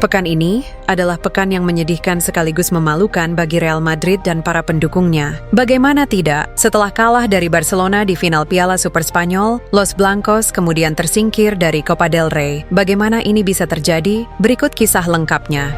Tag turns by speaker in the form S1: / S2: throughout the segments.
S1: Pekan ini adalah pekan yang menyedihkan sekaligus memalukan bagi Real Madrid dan para pendukungnya. Bagaimana tidak, setelah kalah dari Barcelona di final Piala Super Spanyol, Los Blancos kemudian tersingkir dari Copa del Rey. Bagaimana ini bisa terjadi? Berikut kisah lengkapnya.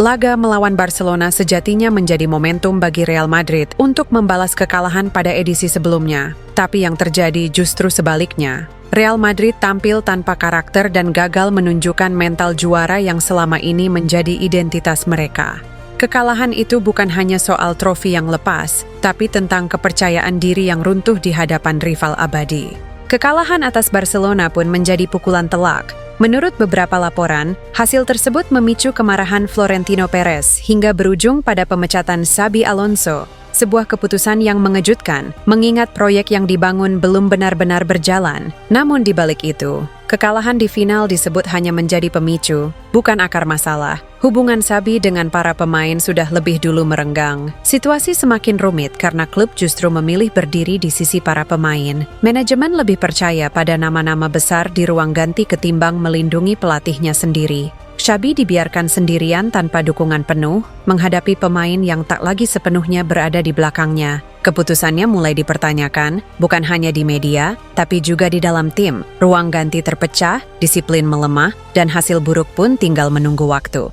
S1: Laga melawan Barcelona sejatinya menjadi momentum bagi Real Madrid untuk membalas kekalahan pada edisi sebelumnya. Tapi yang terjadi justru sebaliknya. Real Madrid tampil tanpa karakter dan gagal menunjukkan mental juara yang selama ini menjadi identitas mereka. Kekalahan itu bukan hanya soal trofi yang lepas, tapi tentang kepercayaan diri yang runtuh di hadapan rival abadi. Kekalahan atas Barcelona pun menjadi pukulan telak. Menurut beberapa laporan, hasil tersebut memicu kemarahan Florentino Perez hingga berujung pada pemecatan Xabi Alonso. Sebuah keputusan yang mengejutkan, mengingat proyek yang dibangun belum benar-benar berjalan. Namun di balik itu, kekalahan di final disebut hanya menjadi pemicu, bukan akar masalah. Hubungan Xabi dengan para pemain sudah lebih dulu merenggang. Situasi semakin rumit karena klub justru memilih berdiri di sisi para pemain. Manajemen lebih percaya pada nama-nama besar di ruang ganti ketimbang melindungi pelatihnya sendiri. Xabi dibiarkan sendirian tanpa dukungan penuh, menghadapi pemain yang tak lagi sepenuhnya berada di belakangnya. Keputusannya mulai dipertanyakan, bukan hanya di media, tapi juga di dalam tim. Ruang ganti terpecah, disiplin melemah, dan hasil buruk pun tinggal menunggu waktu.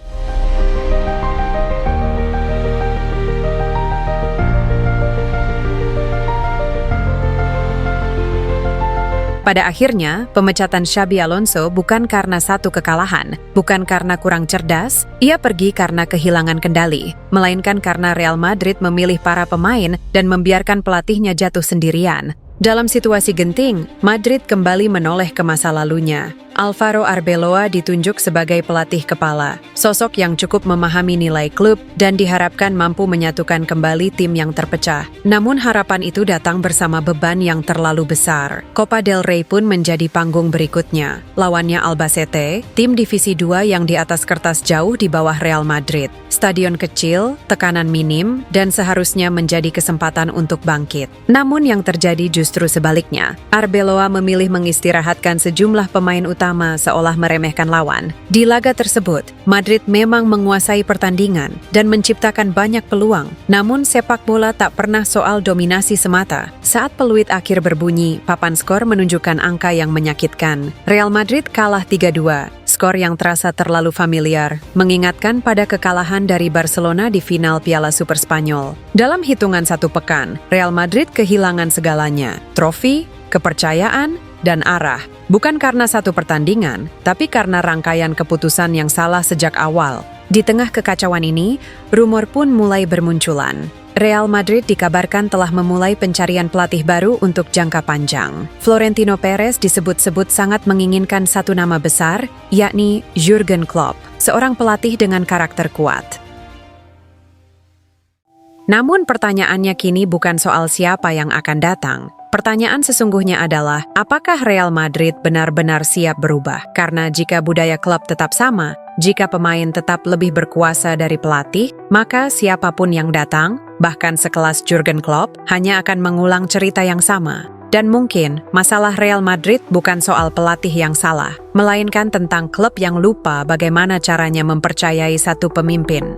S1: Pada akhirnya, pemecatan Xabi Alonso bukan karena satu kekalahan, bukan karena kurang cerdas, ia pergi karena kehilangan kendali, melainkan karena Real Madrid memilih para pemain dan membiarkan pelatihnya jatuh sendirian. Dalam situasi genting, Madrid kembali menoleh ke masa lalunya. Alvaro Arbeloa ditunjuk sebagai pelatih kepala, sosok yang cukup memahami nilai klub dan diharapkan mampu menyatukan kembali tim yang terpecah. Namun harapan itu datang bersama beban yang terlalu besar. Copa del Rey pun menjadi panggung berikutnya. Lawannya Albacete, tim divisi 2 yang di atas kertas jauh di bawah Real Madrid. Stadion kecil, tekanan minim, dan seharusnya menjadi kesempatan untuk bangkit. Namun yang terjadi justru sebaliknya. Arbeloa memilih mengistirahatkan sejumlah pemain utama seolah meremehkan lawan. Di laga tersebut, Madrid memang menguasai pertandingan dan menciptakan banyak peluang. Namun sepak bola tak pernah soal dominasi semata. Saat peluit akhir berbunyi, papan skor menunjukkan angka yang menyakitkan. Real Madrid kalah 3-2. Skor yang terasa terlalu familiar, mengingatkan pada kekalahan dari Barcelona di final Piala Super Spanyol. Dalam hitungan satu pekan, Real Madrid kehilangan segalanya. Trofi, kepercayaan, dan arah. Bukan karena satu pertandingan, tapi karena rangkaian keputusan yang salah sejak awal. Di tengah kekacauan ini, rumor pun mulai bermunculan. Real Madrid dikabarkan telah memulai pencarian pelatih baru untuk jangka panjang. Florentino Perez disebut-sebut sangat menginginkan satu nama besar, yakni Jurgen Klopp, seorang pelatih dengan karakter kuat. Namun pertanyaannya kini bukan soal siapa yang akan datang. Pertanyaan sesungguhnya adalah, apakah Real Madrid benar-benar siap berubah? Karena jika budaya klub tetap sama, jika pemain tetap lebih berkuasa dari pelatih, maka siapapun yang datang, bahkan sekelas Jurgen Klopp, hanya akan mengulang cerita yang sama. Dan mungkin, masalah Real Madrid bukan soal pelatih yang salah, melainkan tentang klub yang lupa bagaimana caranya mempercayai satu pemimpin.